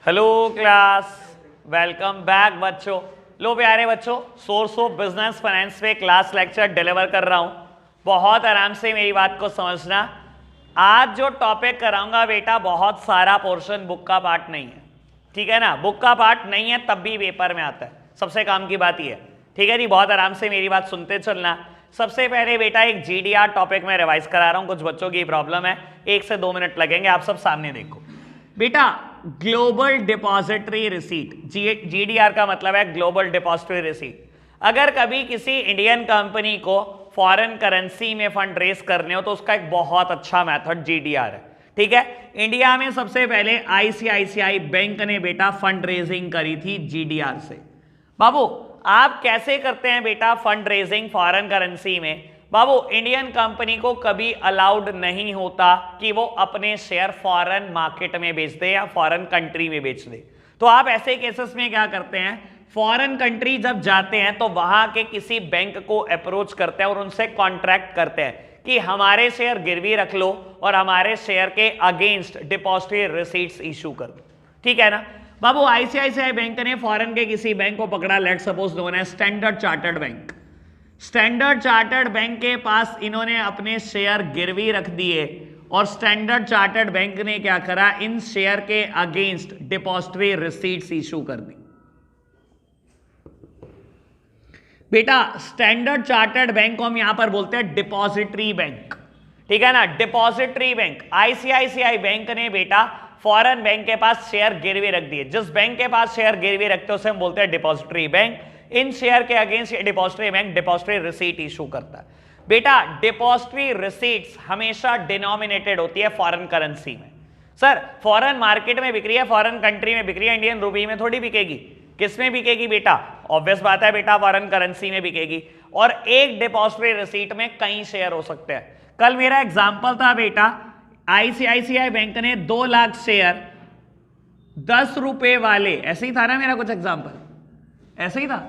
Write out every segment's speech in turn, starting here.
Hello class, welcome back बच्चों। लो प्यारे बच्चों, सोर्स ऑफ बिजनेस फाइनेंस पे क्लास लेक्चर डिलीवर कर रहा हूं। बहुत आराम से मेरी बात को समझना। आज जो टॉपिक कराऊंगा बेटा, बहुत सारा पोर्शन बुक का पार्ट नहीं है, ठीक है ना। बुक का पार्ट नहीं है तब भी पेपर में आता है, सबसे काम की बात यह है, ठीक है जी। बहुत आराम से मेरी बात सुनते चलना। सबसे पहले बेटा एक जीडीआर टॉपिक में रिवाइज करा रहा हूं, कुछ बच्चों की प्रॉब्लम है, 1 से 2 मिनट लगेंगे। आप सब सामने देखो बेटा, ग्लोबल डिपॉजिटरी रिसीट, जीडीआर का मतलब है ग्लोबल डिपॉजिटरी रिसीट। अगर कभी किसी इंडियन कंपनी को फॉरेन करेंसी में फंड रेज करने हो तो उसका एक बहुत अच्छा मेथड जीडीआर है, ठीक है। इंडिया में सबसे पहले आईसीआईसीआई बैंक ने बेटा फंड रेजिंग करी थी जीडीआर से। बाबू आप कैसे करते हैं बेटा फंड रेजिंग फॉरेन करेंसी में? बाबू इंडियन कंपनी को कभी अलाउड नहीं होता कि वो अपने शेयर फॉरेन मार्केट में बेच दे या फॉरेन कंट्री में बेच दे। तो आप ऐसे केसेस में क्या करते हैं, फॉरेन कंट्री जब जाते हैं तो वहां के किसी बैंक को अप्रोच करते हैं और उनसे कॉन्ट्रैक्ट करते हैं कि हमारे शेयर गिरवी रख लो और हमारे शेयर के अगेंस्ट डिपॉजिटरी रिसीट्स इशू कर दो, ठीक है ना। बाबू आईसीआईसीआई बैंक ने फॉरेन के किसी बैंक को पकड़ा, लेट सपोज नोन है standard chartered bank. Standard chartered bank के पास इन्होंने अपने शेयर गिरवी रख दिए और स्टैंडर्ड चार्टर्ड बैंक ने क्या करा, इन शेयर के अगेंस्ट डिपॉजिटरी रिसीट्स इशू कर दी। बेटा स्टैंडर्ड चार्टर्ड बैंक को हम यहां पर बोलते हैं डिपॉजिटरी बैंक, ठीक है ना, डिपॉजिटरी बैंक। आईसीआईसीआई बैंक ने बेटा फॉरेन बैंक के पास शेयर गिरवी रख दिए। जिस बैंक के पास शेयर गिरवी रखते हैं उसे हम बोलते हैं डिपॉजिटरी बैंक। इन शेयर के against depository bank depository receipt issue करता है। बेटा डिपॉजिटरी रिसीट्स हमेशा डिनोमिनेटेड होती है फॉरेन करेंसी में। सर फॉरेन मार्केट में बिक रही है, फॉरेन कंट्री में बिक रही है, इंडियन रूपी में थोड़ी बिकेगी। किस में बिकेगी बेटा? ऑब्वियस बात है बेटा, फॉरेन करेंसी में बिकेगी। और एक डिपॉजिटरी रिसीट में कई शेयर हो सकते हैं। कल मेरा एग्जाम्पल था बेटा, आईसीआईसीआई बैंक ने 2 लाख शेयर 10 रुपए वाले, ऐसे ही था ना मेरा कुछ एग्जाम्पल, ऐसे ही था।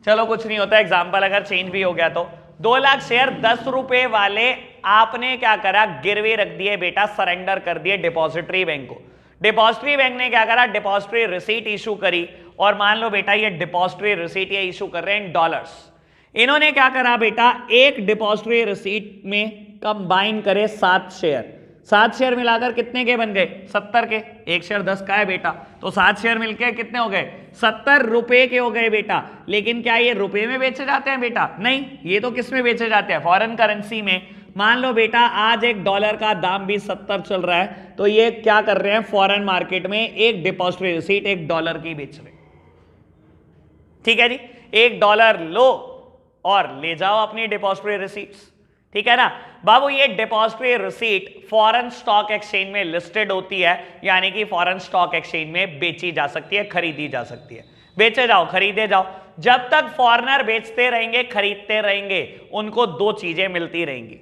चलो कुछ नहीं होता, एग्जाम्पल अगर चेंज भी हो गया तो 2 लाख शेयर 10 रुपए वाले आपने क्या करा, गिरवी रख दिए बेटा, सरेंडर कर दिए डिपॉजिटरी बैंक को। डिपॉजिटरी बैंक ने क्या करा, डिपॉजिटरी रिसीट इशू करी। और मान लो बेटा ये डिपॉजिटरी रिसीट ये इशू कर रहे हैं इन डॉलर्स। इन्होंने क्या करा बेटा, एक डिपॉजिटरी रिसीट में कंबाइन करे 7 शेयर। 7 शेयर मिलाकर कितने के बन गए? 70 के। एक शेयर 10 का है बेटा, तो 7 शेयर मिलके कितने हो गए? 70 रुपए के हो गए बेटा। लेकिन क्या ये रुपए में बेचे जाते हैं बेटा? नहीं, ये तो किस में बेचे जाते हैं? फॉरेन करेंसी में। मान लो बेटा आज $1 का दाम भी 70 चल रहा है, तो ये क्या कर रहे हैं, फॉरेन मार्केट में एक डिपॉजिटरी रिसीट $1 की बेच रहे, ठीक है जी। $1 लो और ले जाओ अपनी डिपॉजिटरी रिसीट्स, ठीक है ना। बाबू ये depository receipt foreign stock exchange में लिस्टेड होती है, यानी कि फॉरेन स्टॉक एक्सचेंज में बेची जा सकती है, खरीदी जा सकती है। बेचे जाओ, खरीदे जाओ। जब तक फॉरेनर बेचते रहेंगे, खरीदते रहेंगे, उनको 2 चीजें मिलती रहेंगी।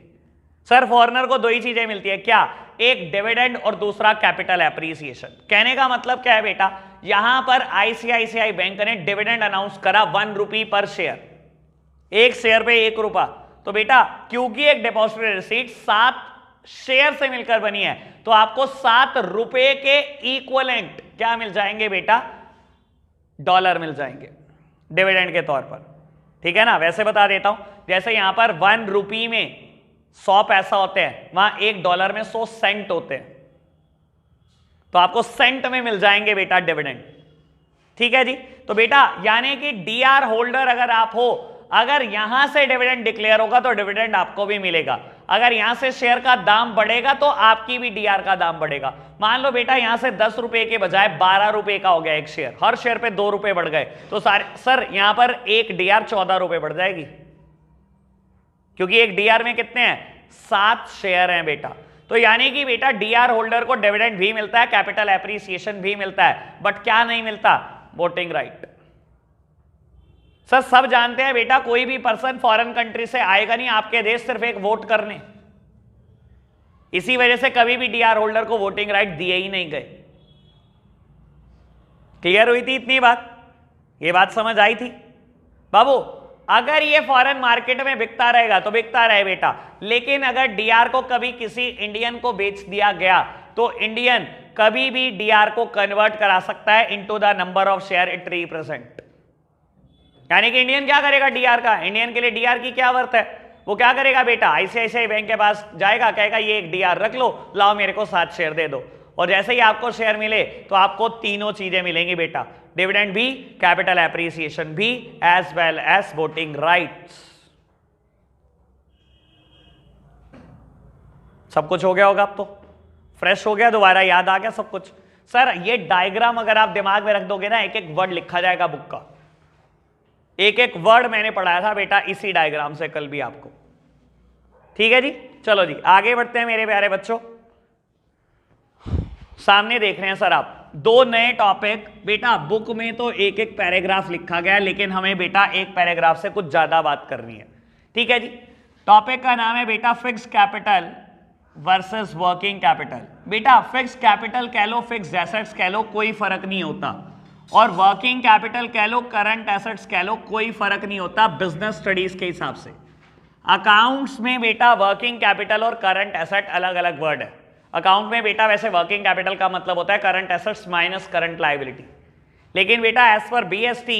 सर फॉरेनर को 2 ही चीजें मिलती है क्या? एक डिविडेंड और दूसरा कैपिटल एप्रिसिएशन। कहने का मतलब क्या है बेटा, यहां पर आईसीआईसीआई बैंक ने डिविडेंड अनाउंस करा 1 रुपी पर शेयर, एक शेयर पे 1 रुपया। तो बेटा क्योंकि एक डिपॉजिटरी रिसीट 7 शेयर से मिलकर बनी है, तो आपको 7 रुपए के इक्वलेंट क्या मिल जाएंगे बेटा? डॉलर मिल जाएंगे डिविडेंड के तौर पर, ठीक है ना। वैसे बता देता हूं, जैसे यहां पर 1 रुपी में 100 पैसा होते हैं, वहां $1 में 100 सेंट होते हैं, तो आपको सेंट में मिल जाएंगे बेटा डिविडेंड, ठीक है जी। तो बेटा यानी कि डीआर होल्डर अगर आप हो, अगर यहां से डिविडेंड डिक्लेयर होगा तो डिविडेंड आपको भी मिलेगा। अगर यहां से शेयर का दाम बढ़ेगा तो आपकी भी डीआर का दाम बढ़ेगा। मान लो बेटा यहां से 10 रुपए के बजाय 12 रुपए का हो गया एक शेयर, हर शेयर पे 2 रुपए बढ़ गए, तो सर यहां पर एक डीआर 14 रुपए बढ़ जाएगी, क्योंकि एक डीआर में कितने हैं? 7 शेयर हैं बेटा। तो यानी कि बेटा डीआर होल्डर को डिविडेंड भी मिलता है, कैपिटल एप्रिसिएशन भी मिलता है, बट क्या नहीं मिलता? Voting right. सर सब जानते हैं बेटा, कोई भी पर्सन फॉरेन कंट्री से आएगा नहीं आपके देश सिर्फ एक वोट करने, इसी वजह से कभी भी डीआर होल्डर को वोटिंग राइट दिए ही नहीं गए। क्लियर हुई थी इतनी बात? ये बात समझ आई थी बाबू? अगर ये फॉरेन मार्केट में बिकता रहेगा तो बिकता रहे बेटा, लेकिन अगर डीआर को कभी किसी इंडियन को बेच दिया गया तो इंडियन कभी भी डीआर को कन्वर्ट करा सकता है into the number of share it represent. यानी कि इंडियन क्या करेगा डीआर का, इंडियन के लिए डीआर की क्या वर्थ है, वो क्या करेगा बेटा, आईसीआईसीआई बैंक के पास जाएगा, कहेगा ये एक डीआर रख लो, लाओ मेरे को 7 शेयर दे दो, और जैसे ही आपको शेयर मिले तो आपको तीनों चीजें मिलेंगी बेटा, डिविडेंड भी, कैपिटल एप्रिसिएशन भी, as well as voting rights. सब कुछ हो गया होगा, अब तो फ्रेश हो गया, दोबारा याद आ गया सब कुछ। सर ये डायग्राम अगर आप दिमाग में रख दोगे ना, एक एक वर्ड लिखा जाएगा बुक का, एक एक वर्ड मैंने पढ़ाया था बेटा इसी डायग्राम से कल भी आपको। ठीक है जी, चलो जी आगे बढ़ते हैं मेरे प्यारे बच्चों। सामने देख रहे हैं सर आप 2 नए टॉपिक, बेटा बुक में तो एक एक पैराग्राफ लिखा गया है, लेकिन हमें बेटा एक पैराग्राफ से कुछ ज्यादा बात करनी है। ठीक है जी, टॉपिक का नाम है बेटा fix capital versus working capital. बेटा फिक्स कैपिटल कह लो, फिक्स एसेट्स कह लो, कोई फर्क नहीं होता, और वर्किंग कैपिटल कह लो, करंट एसेट्स कह लो, कोई फर्क नहीं होता बिजनेस स्टडीज के हिसाब से। अकाउंट्स में बेटा वर्किंग कैपिटल और करंट एसेट अलग अलग वर्ड है। अकाउंट में बेटा वैसे वर्किंग कैपिटल का मतलब होता है current assets minus current liability, लेकिन बेटा एज पर बीएसटी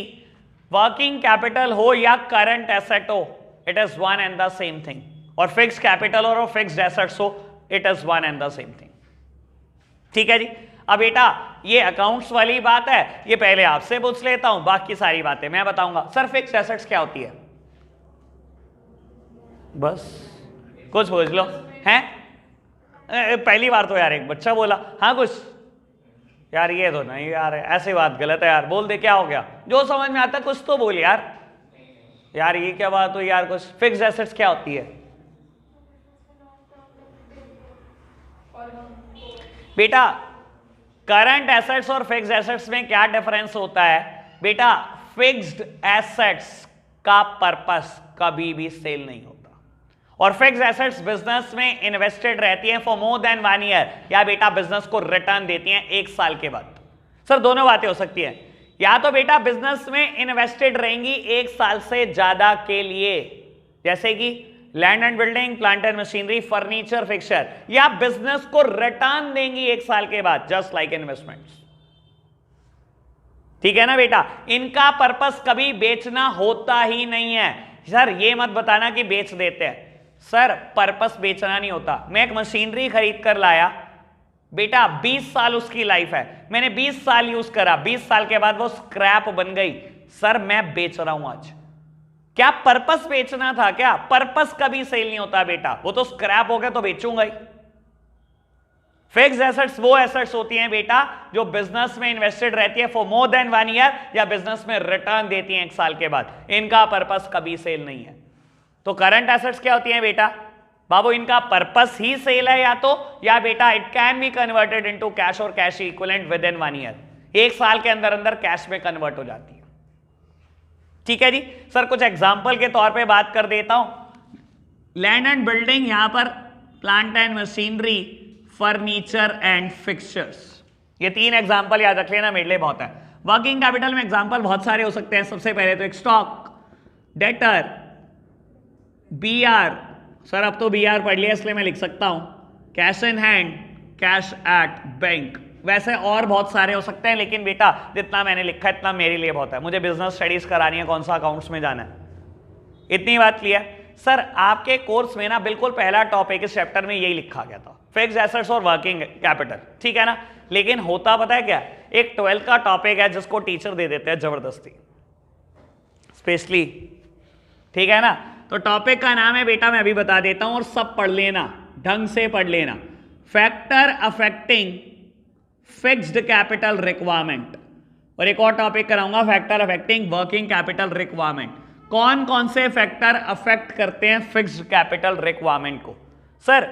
वर्किंग कैपिटल हो या करंट एसेट हो, it is one and the same thing, और फिक्स कैपिटल और फिक्स्ड एसेट्स हो, it is one and the same thing. ठीक है जी, अब बेटा ये अकाउंट्स वाली बात है, ये पहले आपसे पूछ लेता हूं, बाकी सारी बातें मैं बताऊंगा। सर फिक्स्ड एसेट्स क्या होती है, बस कुछ पूछ लो हैं। पहली बार तो यार एक बच्चा बोला हाँ कुछ, यार ये तो नहीं यार, ऐसी बात गलत है यार, बोल दे क्या हो गया, जो समझ में आता कुछ तो बोल यार। यार ये क्या बात हुई यार, कुछ फिक्स्ड एसेट्स क्या होती है बेटा? करंट एसेट्स और फिक्स्ड एसेट्स में क्या डिफरेंस होता है बेटा? फिक्स्ड एसेट्स का पर्पस कभी भी सेल नहीं होता, और फिक्स्ड एसेट्स बिजनेस में इन्वेस्टेड रहती हैं फॉर मोर देन 1 ईयर, या बेटा बिजनेस को रिटर्न देती हैं 1 साल के बाद। सर दोनों बातें हो सकती हैं, या तो बेटा बिजनेस में इन्वेस्टेड रहेंगी 1 साल से ज्यादा के लिए, जैसे कि land and building, plant and machinery, furniture, fixture, या बिजनेस को रिटर्न देंगी 1 साल के बाद, जस्ट लाइक इन्वेस्टमेंट्स। ठीक है ना बेटा, इनका पर्पस कभी बेचना होता ही नहीं है। सर ये मत बताना कि बेच देते हैं, सर पर्पस बेचना नहीं होता। मैं एक मशीनरी खरीद कर लाया बेटा, 20 साल उसकी लाइफ है, मैंने 20 साल यूज करा, 20 साल के बाद वो स्क्रैप बन गई, सर मैं बेच रहा हूं आज। क्या पर्पस बेचना था क्या? पर्पस कभी सेल नहीं होता बेटा, वो तो स्क्रैप हो गया तो बेचूंगा ही। फिक्स्ड एसेट्स वो एसेट्स होती हैं बेटा जो बिजनेस में इन्वेस्टेड रहती है फॉर मोर देन 1 ईयर, या बिजनेस में रिटर्न देती हैं 1 साल के बाद, इनका पर्पस कभी सेल नहीं है। तो करंट एसेट्स क्या होती हैं बेटा बाबू? इनका पर्पस ही सेल है या बेटा it can be converted into cash और cash equivalent within 1 year, 1 साल के अंदर अंदर कैश में कन्वर्ट हो जाती है। ठीक है जी, सर कुछ एग्जांपल के तौर पे बात कर देता हूं। लैंड एंड बिल्डिंग, यहां पर plant and machinery, furniture and fixtures, ये 3 एग्जांपल याद रख लेना, मेरे लिए बहुत है। वर्किंग कैपिटल में एग्जांपल बहुत सारे हो सकते हैं। सबसे पहले तो एक स्टॉक, डेटर, बीआर, सर अब तो बीआर पढ़ लिया इसलिए मैं लिख सकता हूं, cash in hand, cash at bank, वैसे और बहुत सारे हो सकते हैं, लेकिन बेटा जितना मैंने लिखा है इतना मेरे लिए बहुत है। मुझे बिजनेस स्टडीज करानी है, कौन सा अकाउंट्स में जाना है, इतनी बात क्लियर। सर आपके कोर्स में ना बिल्कुल पहला टॉपिक इस चैप्टर में यही लिखा गया था, फिक्स्ड एसेट्स और वर्किंग कैपिटल, ठीक है ना। लेकिन होता पता है क्या, एक 12th का टॉपिक है जिसको टीचर दे देते हैं जबरदस्ती स्पेशली, ठीक है ना। तो टॉपिक का नाम है बेटा, मैं अभी बता देता हूं और सब पढ़ लेना, ढंग से पढ़ लेना, factor affecting fixed capital requirement. और एक और टॉपिक कराऊंगा, factor affecting working capital requirement. कौन कौन से फैक्टर अफेक्ट करते हैं फिक्स्ड कैपिटल रिक्वायरमेंट को? सर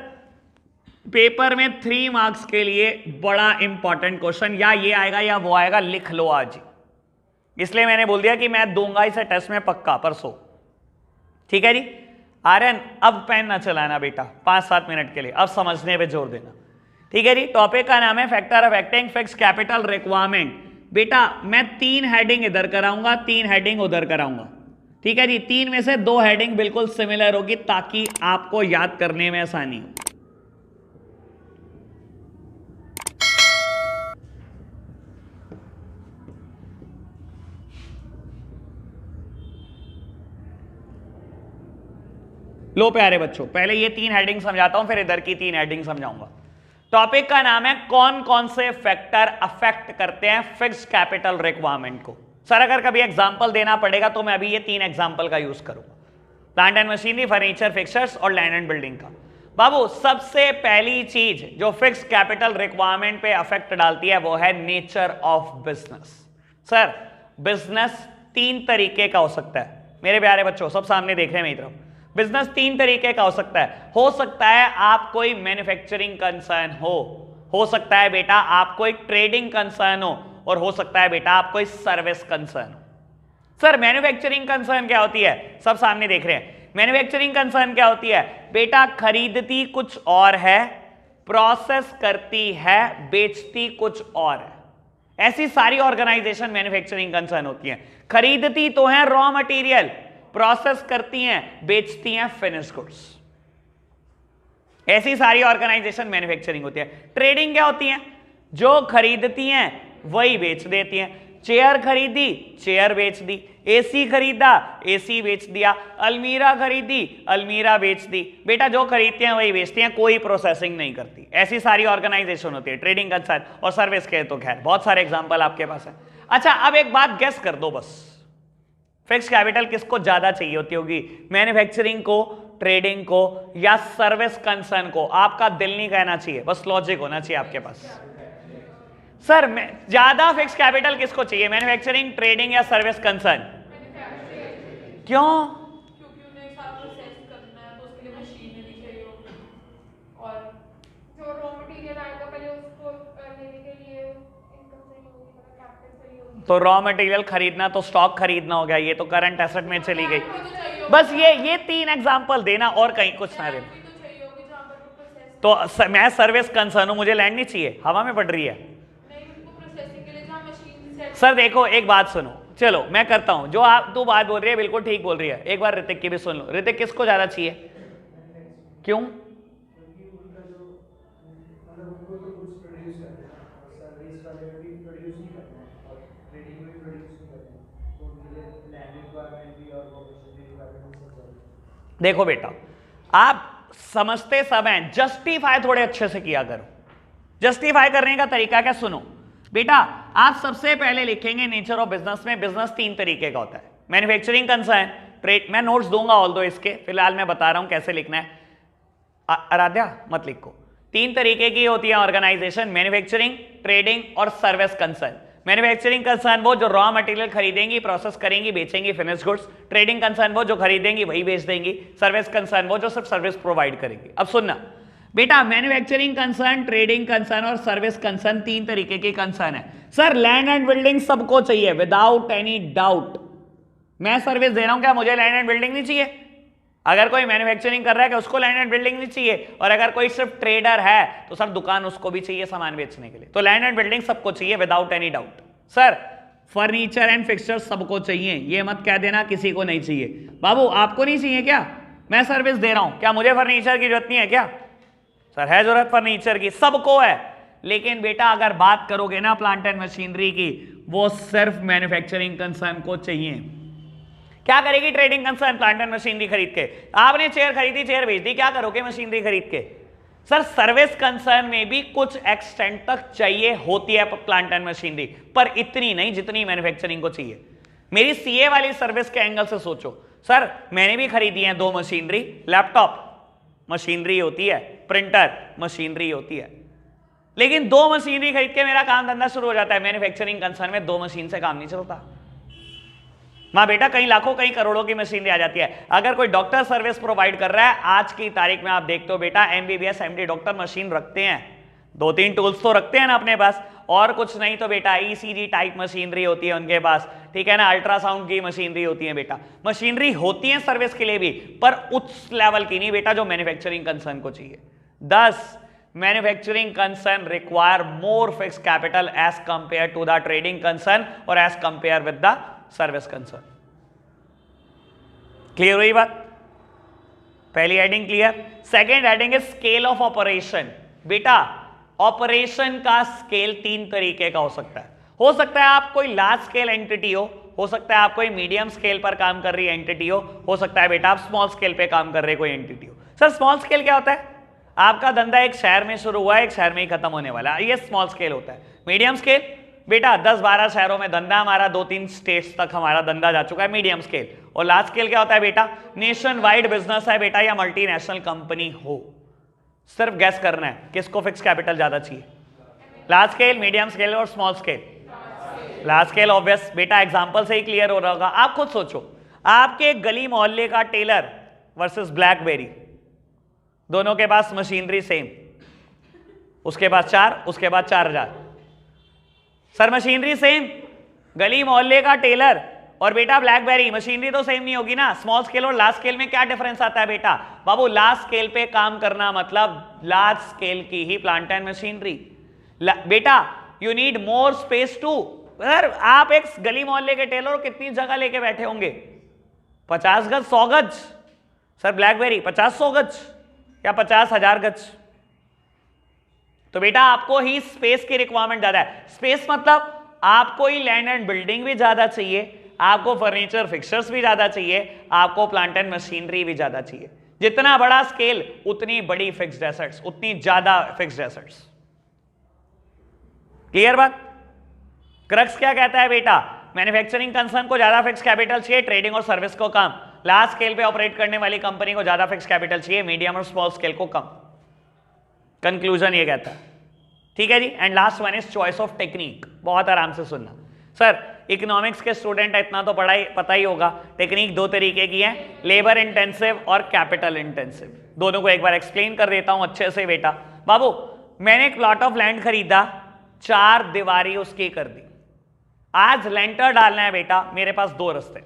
पेपर में 3 मार्क्स के लिए बड़ा इंपॉर्टेंट क्वेश्चन या ये आएगा या वो आएगा, लिख लो आज, इसलिए मैंने बोल दिया कि मैं दूंगा इसे टेस्ट में पक्का परसों, ठीक है जी। आर्यन अब पेन ना चलाना बेटा 5-7 मिनट के लिए, अब समझने पे जोर देना, ठीक है जी। टॉपिक का नाम है factor affecting fixed capital requirement. बेटा मैं 3 हेडिंग इधर कराऊंगा, 3 हेडिंग उधर कराऊंगा, ठीक है जी। 3 में से 2 हेडिंग बिल्कुल सिमिलर होगी ताकि आपको याद करने में आसानी हो। लो प्यारे बच्चों, पहले ये 3 हेडिंग समझाता हूं, फिर इधर की 3 हेडिंग समझाऊंगा। टॉपिक का नाम है कौन कौन से फैक्टर अफेक्ट करते हैं फिक्स्ड कैपिटल रिक्वायरमेंट को। सर अगर कभी एग्जांपल देना पड़ेगा तो मैं अभी ये 3 एग्जांपल का यूज करूंगा, plant and machinery, furniture, fixtures और लैंड एंड बिल्डिंग का। बाबू सबसे पहली चीज जो फिक्स्ड कैपिटल रिक्वायरमेंट पे अफेक्ट डालती है वो है nature of business. Sir business 3 तरीके का हो सकता है मेरे प्यारे बच्चों, सब सामने देख रहे हैं मेरी तरफ। बिजनेस 3 तरीके का हो सकता है आप कोई मैन्युफैक्चरिंग कंसर्न हो सकता है बेटा आप कोई ट्रेडिंग कंसर्न हो, और हो सकता है बेटा आप कोई सर्विस कंसर्न हो। सर मैन्युफैक्चरिंग कंसर्न क्या होती है, सब सामने देख रहे हैं। मैन्युफैक्चरिंग कंसर्न क्या होती है बेटा, खरीदती कुछ और है, प्रोसेस करती है, बेचती कुछ और है। ऐसी सारी ऑर्गेनाइजेशन मैन्युफैक्चरिंग कंसर्न होती हैं। खरीदती तो है रॉ मटेरियल, प्रोसेस करती हैं, बेचती हैं फिनिश गुड्स। ऐसी सारी ऑर्गेनाइजेशन मैन्युफैक्चरिंग होती है। ट्रेडिंग क्या होती है, जो खरीदती हैं वही बेच देती हैं। चेयर खरीदी, चेयर बेच दी। एसी खरीदा, एसी बेच दिया। अलमीरा खरीदी, अलमीरा बेच दी। बेटा जो खरीदते हैं वही बेचती हैं, कोई प्रोसेसिंग नहीं करती। ऐसी सारी ऑर्गेनाइजेशन होती है ट्रेडिंग कंसर्न। और सर्विस के तो खैर बहुत सारे एग्जांपल आपके पास है। अच्छा अब एक बात गेस कर दो बस, फिक्स्ड कैपिटल किसको ज्यादा चाहिए होती होगी, मैन्युफैक्चरिंग को, ट्रेडिंग को, या सर्विस कंसर्न को? आपका दिल नहीं कहना चाहिए, बस लॉजिक होना चाहिए आपके पास। सर ज्यादा फिक्स्ड कैपिटल किसको चाहिए, मैन्युफैक्चरिंग, ट्रेडिंग या सर्विस कंसर्न? क्यों? क्योंकि उन्हें सारा प्रोसेस करना है तो उसके लिए मशीनरी चाहिए होगी, और जो रॉ मटेरियल आएगा पहले उसको लेने के लिए इनकम चाहिए होगी, मतलब कैपिटल चाहिए होगी। तो रॉ मटेरियल खरीदना तो स्टॉक खरीदना हो गया, ये तो करंट एसेट में चली गई। बस ये 3 एग्जांपल देना और कहीं कुछ ना देना। तो मैं सर्विस कंसर्न हूं, मुझे लैंड नहीं चाहिए, हवा में पड़ रही है। सर देखो एक बात सुनो, चलो मैं करता हूं जो आप तू बात बोल रही है बिल्कुल ठीक बोल रही है। एक बार ऋतिक की भी सुन लो। ऋतिक किसको ज्यादा चाहिए, क्यों? देखो बेटा आप समझते सब हैं, जस्टिफाई थोड़े अच्छे से किया करो। जस्टिफाई करने का तरीका क्या, सुनो बेटा। आप सबसे पहले लिखेंगे नेचर ऑफ बिजनेस में, बिजनेस 3 तरीके का होता है, मैन्युफैक्चरिंग कंसर्न, ट्रेड। मैं नोट्स दूंगा ऑल दो इसके, फिलहाल मैं बता रहा हूं कैसे लिखना है। आराध्या मत लिखो। 3 तरीके की होती है ऑर्गेनाइजेशन, मैन्युफैक्चरिंग, ट्रेडिंग और सर्विस कंसर्न। मैन्युफैक्चरिंग कंसर्न वो जो रॉ मटेरियल खरीदेंगी, प्रोसेस करेंगी, बेचेंगी फिनिश गुड्स। ट्रेडिंग कंसर्न वो जो खरीदेंगी वही बेच देंगी। सर्विस कंसर्न वो जो सिर्फ सर्विस प्रोवाइड करेंगी। अब सुनना बेटा, मैन्युफैक्चरिंग कंसर्न, ट्रेडिंग कंसर्न और सर्विस कंसर्न 3 तरीके के कंसर्न है। सर लैंड एंड बिल्डिंग सबको चाहिए विदाउट एनी डाउट। मैं सर्विस दे रहा हूं, क्या मुझे लैंड एंड बिल्डिंग नहीं चाहिए? अगर कोई मैन्युफैक्चरिंग कर रहा है क्या उसको लैंड एंड बिल्डिंग नहीं चाहिए? और अगर कोई सिर्फ ट्रेडर है तो सर दुकान उसको भी चाहिए सामान बेचने के लिए। तो लैंड एंड बिल्डिंग सबको चाहिए without any doubt. Sir furniture and fixture सबको चाहिए, ये मत कह देना किसी को नहीं चाहिए। बाबू आपको नहीं चाहिए क्या? मैं सर्विस दे रहा हूं, क्या मुझे फर्नीचर की जरूरत नहीं है क्या? सर है जरूरत फर्नीचर की, सबको है। लेकिन बेटा अगर बात करोगे ना प्लांट एंड मशीनरी की, वो सिर्फ मैन्युफैक्चरिंग कंसर्न को चाहिए। क्या करेगी trading concern plant and machinery खरीद के? आपने चेयर खरीदी, चेयर बेच दी, क्या करोगे मशीनरी खरीद के? सर सर्विस कंसर्न में भी कुछ एक्सटेंट तक चाहिए होती है प्लांट एंड मशीनरी, पर इतनी नहीं जितनी मैन्युफैक्चरिंग को चाहिए। मेरी सीए वाली सर्विस के एंगल से सोचो। सर मैंने भी खरीदी है 2 मशीनरी, लैपटॉप मशीनरी होती है, प्रिंटर मशीनरी होती है, लेकिन 2 मशीनरी खरीद के मेरा काम धंधा शुरू हो जाता है। मैन्युफैक्चरिंग कंसर्न में 2 मशीन से काम नहीं चलता। मां बेटा कहीं लाखों कहीं करोड़ों की मशीनरी आ जाती है। अगर कोई डॉक्टर सर्विस प्रोवाइड कर रहा है, आज की तारीख में आप देखते हो बेटा एमबीबीएस एमडी डॉक्टर मशीन रखते हैं, 2-3 टूल्स तो रखते हैं ना अपने पास, और कुछ नहीं तो बेटा ईसीजी टाइप मशीनरी होती है उनके पास, ठीक है ना, अल्ट्रासाउंड की मशीनरी होती है बेटा। मशीनरी होती है सर्विस के लिए भी, पर उस लेवल की नहीं बेटा जो मैन्युफैक्चरिंग कंसर्न को चाहिए। 10 manufacturing concern require more fixed capital as compare to the trading concern और as compare with the service concern. Clear हुई बात? पहली हेडिंग क्लियर। सेकेंड हेडिंग है स्केल ऑफ ऑपरेशन। बेटा ऑपरेशन का स्केल 3 तरीके का हो सकता है। आप कोई लार्ज स्केल एंटिटी हो, हो सकता है आप कोई मीडियम स्केल पर काम कर रही एंटिटी हो सकता है बेटा आप स्मॉल स्केल पे काम कर रहे कोई एंटिटी हो। सर स्मॉल स्केल क्या होता है? आपका धंधा एक शहर में शुरू हुआ है, एक शहर में ही खत्म होने वाला है, ये स्मॉल स्केल होता है। मीडियम स्केल बेटा 10-12 शहरों में धंधा हमारा, 2-3 स्टेट्स तक हमारा धंधा जा चुका है, मीडियम स्केल। और लार्ज स्केल क्या होता है बेटा? नेशन वाइड बिजनेस है बेटा, या मल्टीनेशनल कंपनी हो। सिर्फ गैस करना है किसको फिक्स कैपिटल ज्यादा चाहिए, लार्ज स्केल, मीडियम स्केल और small scale? Large scale obvious बेटा, एग्जांपल से ही क्लियर हो रहा होगा। आप खुद सोचो, आपके गली मोहल्ले का टेलर वर्सेस ब्लैकबेरी, दोनों के पास मशीनरी सेम, उसके पास 4, उसके पास 4000। सर मशीनरी सेम, गली मोहल्ले का टेलर और बेटा ब्लैकबेरी, मशीनरी तो सेम नहीं होगी ना। स्मॉल स्केल और लार्ज स्केल में क्या डिफरेंस आता है बेटा? बाबू लार्ज स्केल पे काम करना मतलब लार्ज स्केल की ही प्लांट एंड मशीनरी। बेटा you need more space too. Sir आप एक गली मोहल्ले के टेलर कितनी जगह लेके बैठे होंगे? 50 गज, 100 गज। सर ब्लैकबेरी 50-100 गज या 50,000 गज। तो बेटा आपको ही स्पेस की रिक्वायरमेंट ज्यादा है। स्पेस मतलब आपको ही लैंड एंड बिल्डिंग भी ज्यादा चाहिए, आपको फर्नीचर फिक्सर्स भी ज्यादा चाहिए, आपको प्लांट एंड मशीनरी भी ज्यादा चाहिए। जितना बड़ा स्केल उतनी बड़ी फिक्स्ड एसेट्स, उतनी ज्यादा फिक्स्ड एसेट्स। क्लियर बात? क्रक्स क्या कहता है बेटा? मैन्युफैक्चरिंग कंसर्न को ज्यादा फिक्स कैपिटल चाहिए, ट्रेडिंग और सर्विस को कम। लार्ज स्केल पे ऑपरेट करने वाली कंपनी को ज्यादा फिक्स कैपिटल चाहिए, मीडियम और स्मॉल स्केल को कम। कंक्लूजन ये कहता है, ठीक है जी। And last one is choice of technique. बहुत आराम से सुनना सर, इकोनॉमिक्स के स्टूडेंट इतना तो पता ही होगा, टेक्निक 2 तरीके की है, लेबर इंटेंसिव और कैपिटल इंटेंसिव। दोनों को एक बार एक्सप्लेन कर देता हूं अच्छे से बेटा। बाबू मैंने एक प्लॉट ऑफ लैंड खरीदा, 4 दीवारी उसकी कर दी, आज लेंटर डालना है बेटा, मेरे पास 2 रास्ते।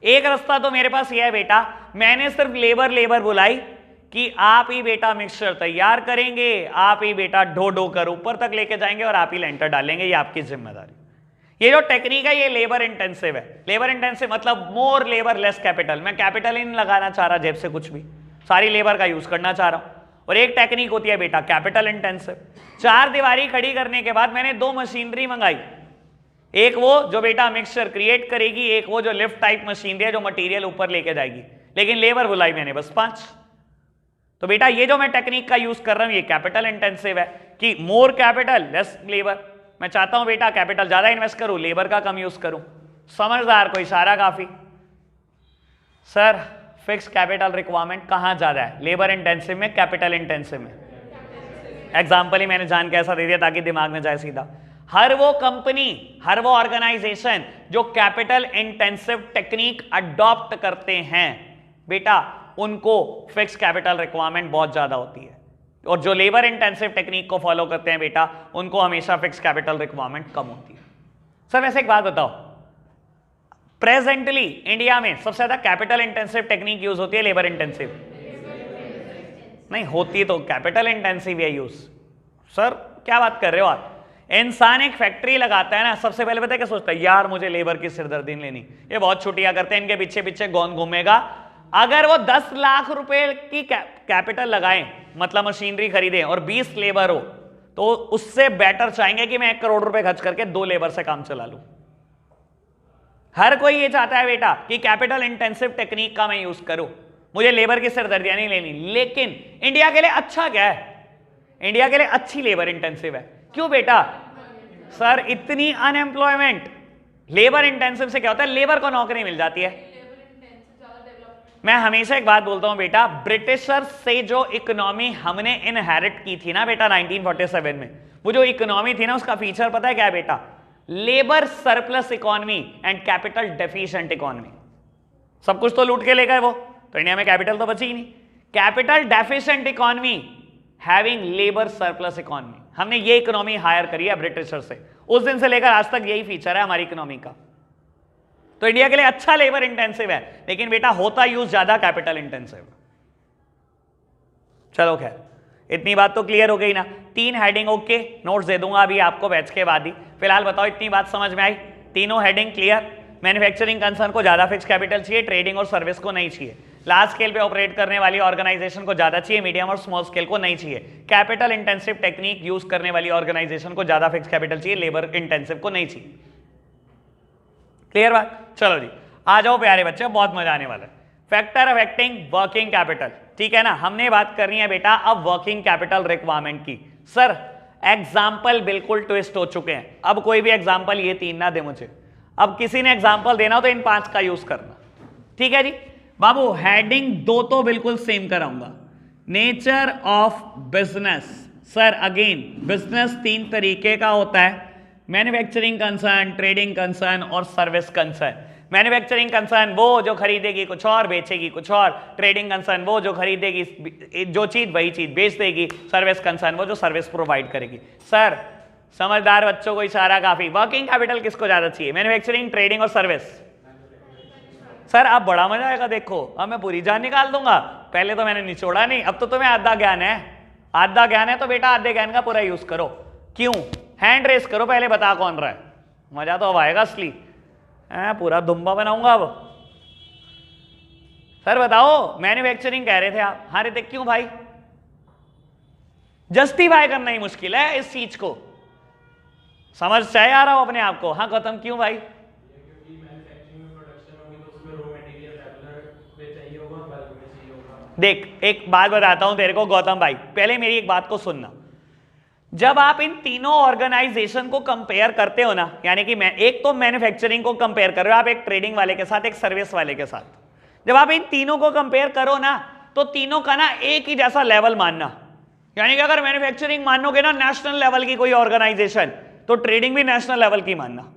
एक रास्ता तो मेरे पास यह है बेटा, मैंने सिर्फ लेबर बुलाई कि आप ही बेटा मिक्सचर तैयार करेंगे, आप ही बेटा ढो कर ऊपर तक लेके जाएंगे और आप ही लेंटर डालेंगे, ये आपकी जिम्मेदारी। ये जो टेक्निक है ये लेबर इंटेंसिव है। लेबर इंटेंसिव मतलब मोर लेबर लेस कैपिटल। मैं कैपिटल ही नहीं लगाना चाह रहा जेब से कुछ भी, सारी लेबर का यूज करना चाह रहा हूं। और एक टेक्निक होती है बेटा कैपिटल इंटेंसिव। 4 दीवारी खड़ी करने के बाद मैंने 2 मशीनरी मंगाई, एक वो जो बेटा मिक्सचर क्रिएट करेगी, एक वो जो लिफ्ट टाइप मशीनरी है जो मटेरियल ऊपर लेके जाएगी, लेकिन लेबर बुलाई मैंने बस 5। तो बेटा ये जो मैं टेक्निक का यूज कर रहा हूं ये कैपिटल इंटेंसिव है कि मोर कैपिटल लेस लेबर। मैं चाहता हूं बेटा कैपिटल ज्यादा इन्वेस्ट करूं, लेबर का कम यूज करूं। समझदार को इशारा काफी। सर फिक्स कैपिटल रिक्वायरमेंट कहां ज्यादा है, लेबर इंटेंसिव में कैपिटल इंटेंसिव में? एग्जाम्पल ही मैंने जान के ऐसा दे दिया ताकि दिमाग में जाए सीधा। हर वो कंपनी, हर वो ऑर्गेनाइजेशन जो कैपिटल इंटेंसिव टेक्निक अडॉप्ट करते हैं बेटा, उनको फिक्स कैपिटल रिक्वायरमेंट बहुत ज्यादा होती है, और जो लेबर इंटेंसिव टेक्निक को फॉलो करते हैं बेटा, उनको हमेशा फिक्स कैपिटल रिक्वायरमेंट कम होती है। सर वैसे एक बात बताओ, प्रेजेंटली इंडिया में सबसे ज्यादा कैपिटल इंटेंसिव टेक्निक यूज होती है लेबर इंटेंसिव? नहीं होती तो कैपिटल इंटेंसिव है यूज। सर क्या बात कर रहे हो आप? इंसान एक फैक्ट्री लगाता है ना, सबसे पहले पता है क्या सोचता है, यार मुझे लेबर की सिरदर्दी नहीं लेनी, ये बहुत छुट्टियां करते हैं, इनके पीछे पीछे कौन घूमेगा। अगर वो 10 लाख रुपए की कैपिटल लगाएं, मतलब मशीनरी खरीदें, और 20 लेबर हो, तो उससे बेटर चाहेंगे कि मैं 1 करोड़ रुपए खर्च करके 2 लेबर से काम चला लूं। हर कोई ये चाहता है बेटा कि कैपिटल इंटेंसिव टेक्निक का मैं यूज करूं, मुझे लेबर की सिरदर्दियां नहीं लेनी। लेकिन इंडिया के लिए अच्छा क्या है? इंडिया के लिए अच्छी लेबर इंटेंसिव है। क्यों बेटा? सर इतनी अनएम्प्लॉयमेंट, लेबर इंटेंसिव से क्या होता है, लेबर को नौकरी मिल जाती है। मैं हमेशा एक बात बोलता हूं बेटा, ब्रिटिशर्स से जो इकोनॉमी हमने इनहेरिट की थी ना बेटा 1947 में, वो जो इकोनॉमी थी ना, उसका फीचर पता है क्या है बेटा? Labour surplus economy and capital deficient economy. सब कुछ तो लूट के ले गए वो, तो इंडिया में कैपिटल तो बची ही नहीं। Capital deficient economy having labour surplus economy, हमने ये इकोनॉमी हायर करी है ब्रिटिशर से, उस दिन से लेकर आज तक यही फीचर है हमारी इकोनॉमी का। तो इंडिया के लिए अच्छा लेबर इंटेंसिव है, लेकिन बेटा होता यूज ज्यादा कैपिटल इंटेंसिव। चलो खैर, इतनी बात तो क्लियर हो गई ना। 3 हेडिंग ओके, नोट्स दे दूंगा अभी आपको बैच के बाद ही। फिलहाल बताओ इतनी बात समझ में आई? तीनों हेडिंग क्लियर? मैन्युफैक्चरिंग कंसर्न को ज्यादा फिक्स कैपिटल चाहिए, ट्रेडिंग और सर्विस को नहीं चाहिए। लार्ज स्केल पे ऑपरेट करने वाली ऑर्गेनाइजेशन को ज्यादा चाहिए, मीडियम और स्मॉल स्केल को नहीं चाहिए। कैपिटल इंटेंसिव टेक्निक यूज करने वाली ऑर्गेनाइजेशन को ज्यादा फिक्स कैपिटल चाहिए, लेबर इंटेंसिव को नहीं चाहिए। क्लियर बात? चलो जी आ जाओ प्यारे बच्चे, बहुत मजा आने वाला है। फैक्टर अफेक्टिंग वर्किंग कैपिटल, ठीक है ना, हमने बात करनी है बेटा अब वर्किंग कैपिटल रिक्वायरमेंट की। सर एग्जाम्पल बिल्कुल ट्विस्ट हो चुके हैं, अब कोई भी एग्जाम्पल ये 3 ना दे मुझे, अब किसी ने एग्जाम्पल देना हो तो इन 5 का यूज करना, ठीक है जी। बाबू हेडिंग 2 तो बिल्कुल सेम कराऊंगा। Nature of business, sir again business 3 तरीके का होता है, मैन्युफैक्चरिंग कंसर्न, ट्रेडिंग कंसर्न और सर्विस कंसर्न। मैन्युफैक्चरिंग कंसर्न वो जो खरीदेगी कुछ और बेचेगी कुछ और, ट्रेडिंग कंसर्न वो जो खरीदेगी जो चीज वही चीज बेच देगी, सर्विस कंसर्न वो जो सर्विस प्रोवाइड करेगी। सर समझदार बच्चों को इशारा काफी। वर्किंग कैपिटल किसको ज्यादा चाहिए, मैन्युफैक्चरिंग, ट्रेडिंग और सर्विस? सर आप बड़ा मजा आएगा, देखो अब मैं पूरी जान निकाल दूंगा, पहले तो मैंने निचोड़ा नहीं, अब तो तुम्हें आधा ज्ञान है, आधा ज्ञान है तो बेटा आधे ज्ञान का पूरा यूज करो। क्यों? हैंड रेस करो पहले, बता कौन रहा है, मजा तो अब आएगा असली, पूरा दुम्बा बनाऊंगा अब। सर बताओ मैन्युफैक्चरिंग कह रहे थे आप, हाँ रे क्यों भाई? जस्टिफाई करना ही मुश्किल है इस चीज को, समझ चाहे आ रहा हो अपने आप को। हाँ गौतम क्यों भाई? देख एक बात बताता हूं तेरे को गौतम भाई, पहले मेरी एक बात को सुनना। जब आप इन तीनों ऑर्गेनाइजेशन को कंपेयर करते हो ना, यानी कि मैं एक तो मैन्युफैक्चरिंग को कंपेयर कर रहे हो आप एक ट्रेडिंग वाले के साथ एक सर्विस वाले के साथ, जब आप इन तीनों को कंपेयर करो ना तो तीनों का ना एक ही जैसा लेवल मानना, यानी कि अगर मैन्युफैक्चरिंग मानोगे ना नेशनल लेवल की कोई ऑर्गेनाइजेशन, तो ट्रेडिंग भी नेशनल लेवल की मानना।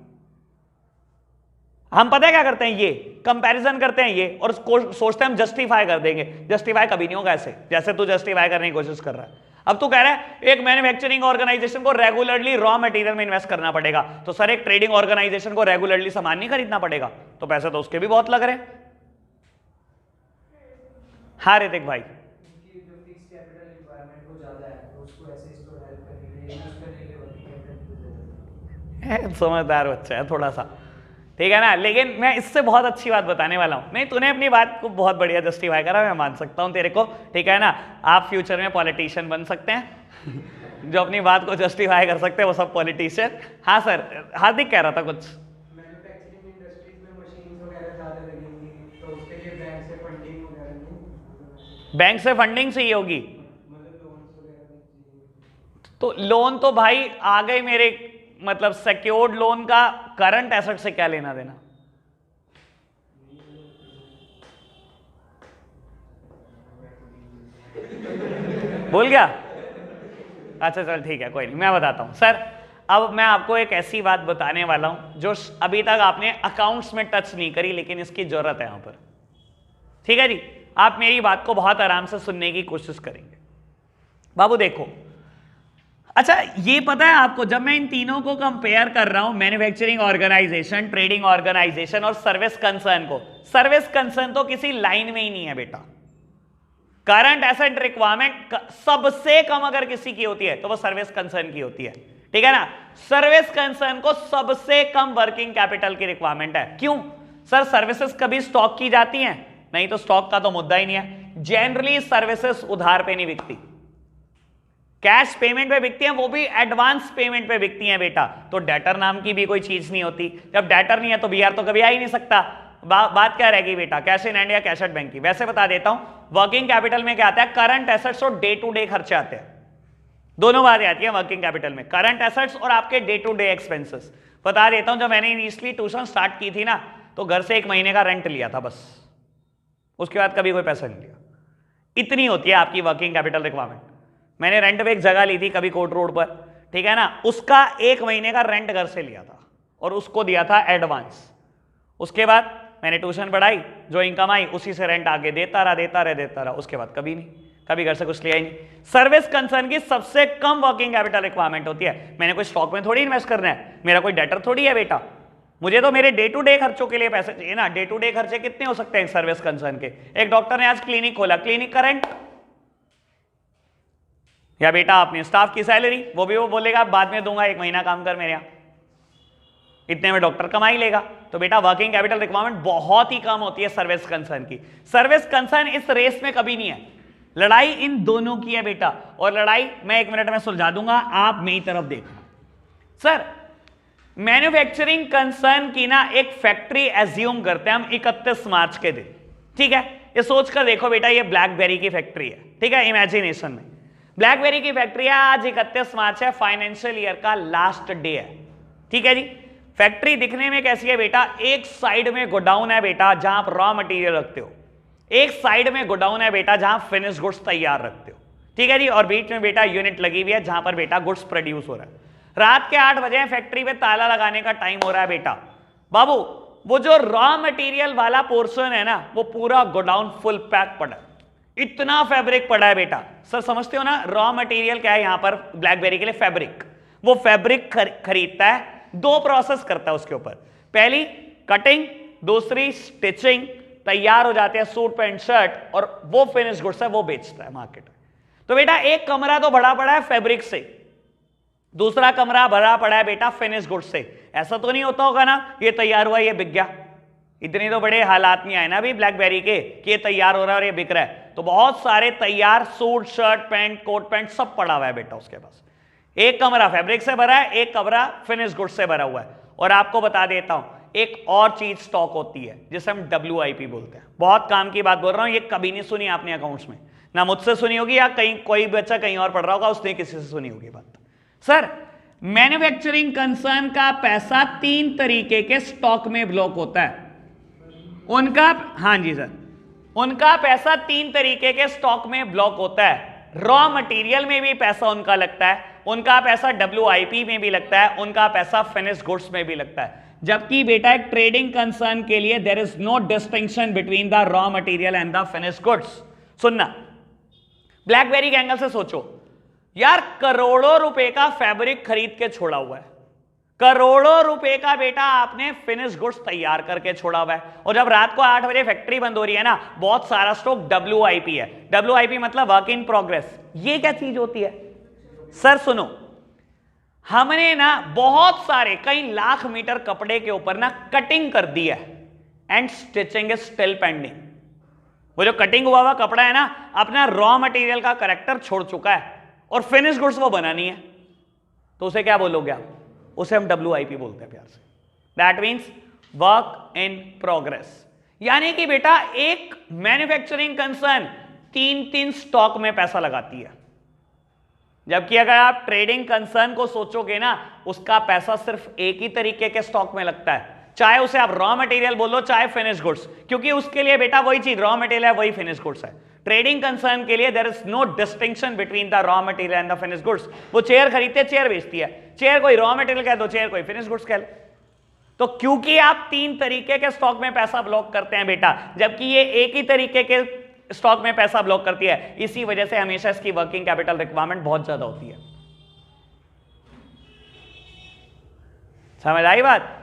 हम पता है क्या करते हैं, ये कंपैरिजन करते हैं ये और सोचते हैं हम जस्टिफाई कर देंगे, जस्टिफाई कभी नहीं होगा ऐसे जैसे तू जस्टिफाई करने की कोशिश कर रहा है। अब तू कह रहा है एक मैन्युफैक्चरिंग ऑर्गेनाइजेशन को रेगुलरली रॉ मटेरियल में इन्वेस्ट करना पड़ेगा, तो सर एक ट्रेडिंग ऑर्गेनाइजेशन को रेगुलरली सामान नहीं खरीदना पड़ेगा, तो पैसे तो उसके भी बहुत लग रहे हैं। हाँ ऋतिक भाई समझदार बच्चा है थोड़ा सा, ठीक है ना, लेकिन मैं इससे बहुत अच्छी बात बताने वाला हूं। नहीं तूने अपनी बात को बहुत बढ़िया जस्टिफाई करा, मैं मान सकता हूं तेरे को, ठीक है ना। आप फ्यूचर में पॉलिटिशियन बन सकते हैं जो अपनी बात को जस्टिफाई कर सकते हैं वो सब पॉलिटिशियन। हाँ सर हार्दिक कह रहा था कुछ। मैन्युफैक्चरिंग इंडस्ट्रीज में मशीन्स वगैरह ज्यादा लगेंगी तो उसके लिए बैंक से फंडिंग वगैरह नहीं, बैंक से फंडिंग चाहिए होगी, मतलब लोन्स वगैरह। तो लोन तो भाई आ गए मेरे, मतलब सिक्योर्ड लोन का करंट एसेट से क्या लेना देना? भूल गया? अच्छा चल ठीक है कोई नहीं, मैं बताता हूं सर। अब मैं आपको एक ऐसी बात बताने वाला हूं जो अभी तक आपने अकाउंट्स में टच नहीं करी, लेकिन इसकी जरूरत है यहां पर, ठीक है जी। आप मेरी बात को बहुत आराम से सुनने की कोशिश करेंगे। बाबू देखो, अच्छा ये पता है आपको, जब मैं इन तीनों को कंपेयर कर रहा हूं, मैन्युफैक्चरिंग ऑर्गेनाइजेशन, ट्रेडिंग ऑर्गेनाइजेशन और सर्विस कंसर्न को, सर्विस कंसर्न तो किसी लाइन में ही नहीं है बेटा। करंट एसेट रिक्वायरमेंट सबसे कम अगर किसी की होती है तो वो सर्विस कंसर्न की होती है, ठीक है ना। सर्विस कंसर्न को सबसे कम वर्किंग कैपिटल की रिक्वायरमेंट है। क्यों? सर सर्विसेज कभी स्टॉक की जाती हैं? नहीं, तो स्टॉक का तो मुद्दा ही नहीं है। जनरली सर्विसेज उधार पे नहीं बिकती, कैश पेमेंट पे बिकती हैं, वो भी एडवांस पेमेंट पे बिकती हैं बेटा। तो डेटर नाम की भी कोई चीज नहीं होती, जब डेटर नहीं है तो बीआर तो कभी आ ही नहीं सकता। बात क्या रहेगी बेटा, कैश इन हैंड या कैश एट बैंक की? वैसे बता देता हूं, वर्किंग कैपिटल में क्या आता है, करंट एसेट्स और डे टू डे खर्चे आते हैं, दोनों बातें आती है वर्किंग कैपिटल में, करंट एसेट्स और आपके डे टू डे एक्सपेंसेस। बता देता हूं, जब मैंने इनिशियली ट्यूशन स्टार्ट की थी ना, तो घर से 1 महीने का रेंट लिया था बस, उसके बाद कभी कोई पैसा नहीं लिया। इतनी होती है आपकी वर्किंग कैपिटल रिक्वायरमेंट। मैंने रेंट पे एक जगह ली थी कभी कोट रोड पर, ठीक है ना, उसका 1 महीने का रेंट घर से लिया था और उसको दिया था एडवांस। उसके बाद मैंने ट्यूशन पढ़ाई, जो इनकम आई उसी से रेंट आगे देता रहा, उसके बाद कभी नहीं, कभी घर से कुछ लिया ही नहीं। सर्विस कंसर्न की सबसे कम वर्किंग कैपिटल रिक्वायरमेंट होती है। मैंने कोई स्टॉक में थोड़ी इन्वेस्ट करना है, मेरा कोई डेटर थोड़ी है बेटा, मुझे तो मेरे डे टू डे खर्चों के लिए पैसे चाहिए ना। डे टू डे खर्चे कितने हो सकते हैं सर्विस कंसर्न के? एक डॉक्टर ने आज क्लिनिक खोला, क्लिनिक का रेंट, या बेटा आपने स्टाफ की सैलरी, वो भी वो बोलेगा बाद में दूंगा, 1 महीना काम कर मेरे यहां, इतने में डॉक्टर कमा ही लेगा। तो बेटा वर्किंग कैपिटल रिक्वायरमेंट बहुत ही कम होती है सर्विस कंसर्न की। सर्विस कंसर्न इस रेस में कभी नहीं है, लड़ाई इन दोनों की है बेटा, और लड़ाई मैं 1 मिनट में सुलझा दूंगा, आप मेरी तरफ देखना। सर मैन्युफैक्चरिंग कंसर्न की ना एक फैक्ट्री एज्यूम करते हैं हम 31 मार्च के दिन, ठीक है। ये सोचकर देखो बेटा, ये ब्लैकबेरी की फैक्ट्री है, ठीक है, इमेजिनेशन में ब्लैकबेरी की फैक्ट्री है। आज 31 मार्च है, फाइनेंशियल ईयर का लास्ट डे है, ठीक है जी। फैक्ट्री दिखने में कैसी है बेटा, एक साइड में गोडाउन है बेटा जहां आप रॉ मटेरियल रखते हो, एक साइड में गोडाउन है बेटा जहां फिनिश गुड्स तैयार रखते हो, ठीक है जी। और बीच में बेटा यूनिट लगी हुई है जहां पर बेटा गुड्स प्रोड्यूस हो रहा है। रात के 8 बजे फैक्ट्री पे ताला लगाने का टाइम हो रहा है बेटा। बाबू वो जो रॉ मटेरियल वाला पोर्शन है ना, वो पूरा गोडाउन फुल पैक पड़ा है, इतना फैब्रिक पड़ा है बेटा। सर समझते हो ना, रॉ मटेरियल क्या है यहां पर ब्लैकबेरी के लिए, फैब्रिक। वो फैब्रिक खरीदता है, 2 प्रोसेस करता है उसके ऊपर, पहली कटिंग, दूसरी स्टिचिंग, तैयार हो जाते हैं सूट पैंट शर्ट, और वो फिनिश गुड्स है वो बेचता है मार्केट में। तो बेटा एक कमरा तो भरा पड़ा है फैब्रिक से, दूसरा कमरा भरा पड़ा है बेटा फिनिश गुड्स से। ऐसा तो नहीं होता होगा ना ये तैयार हुआ ये बिक गया, इतनी तो बड़े हालात नहीं आए ना अभी ब्लैकबेरी के कि ये तैयार हो रहा है और ये बिक रहा है। तो बहुत सारे तैयार suit shirt pant coat pant सब पड़ा हुआ है बेटा उसके पास। एक कमरा फैब्रिक से भरा है, एक कमरा फिनिश गुड्स से भरा हुआ है। और आपको बता देता हूं, एक और चीज स्टॉक होती है जिसे हम WIP बोलते हैं। बहुत काम की बात बोल रहा हूं, ये कभी नहीं सुनी आपने अकाउंट्स में, ना मुझसे सुनी होगी या कहीं कोई बच्चा कहीं और पढ़ रहा होगा उसने किसी से सुनी होगी बात। सर मैन्युफैक्चरिंग कंसर्न का पैसा 3 तरीके के स्टॉक में ब्लॉक होता है उनका। हाँ जी सर, उनका पैसा 3 तरीके के स्टॉक में ब्लॉक होता है। रॉ मटेरियल में भी पैसा उनका लगता है, उनका पैसा WIP में भी लगता है, उनका पैसा फिनिश गुड्स में भी लगता है। जबकि बेटा एक ट्रेडिंग कंसर्न के लिए there is no distinction between the raw material and the finish goods. सुनना, ब्लैकबेरी के एंगल से सोचो यार, करोड़ों रुपए का फैब्रिक खरीद के छोड़ा हुआ है, करोड़ों रुपए का बेटा आपने फिनिश गुड्स तैयार करके छोड़ा हुआ है, और जब रात को 8 बजे फैक्ट्री बंद हो रही है ना, बहुत सारा स्टॉक WIP है। WIP मतलब वर्क इन प्रोग्रेस। ये क्या चीज होती है सर? सुनो, हमने ना बहुत सारे कई लाख मीटर कपड़े के ऊपर ना कटिंग कर दी है and stitching is still pending. वो जो कटिंग हुआ कपड़ा है ना, अपना रॉ मटेरियल का कैरेक्टर छोड़ चुका है और फिनिश गुड्स वो बनानी है, तो उसे क्या बोलोगे आप? उसे हम WIP बोलते हैं प्यार से। That means work in progress. यानी कि बेटा एक मैन्युफैक्चरिंग कंसर्न 3 स्टॉक में पैसा लगाती है, जबकि अगर आप ट्रेडिंग कंसर्न को सोचोगे ना, उसका पैसा सिर्फ एक ही तरीके के स्टॉक में लगता है, चाहे उसे आप रॉ मटेरियल बोलो चाहे फिनिश गुड्स, क्योंकि उसके लिए बेटा वही चीज रॉ मटेरियल है वही फिनिश गुड्स है। ट्रेडिंग कंसर्न के लिए there is no distinction between the raw material and the finish goods. वो चेयर खरीदते चेयर बेचती है, चेयर कोई रॉ मटेरियल कह दो, चेयर कोई फिनिश गुड्स कह लो। तो क्योंकि आप 3 तरीके के स्टॉक में पैसा ब्लॉक करते हैं बेटा, जबकि ये एक ही तरीके के स्टॉक में पैसा ब्लॉक करती है, इसी वजह से हमेशा इसकी वर्किंग कैपिटल रिक्वायरमेंट बहुत ज्यादा होती है। समझ आई बात?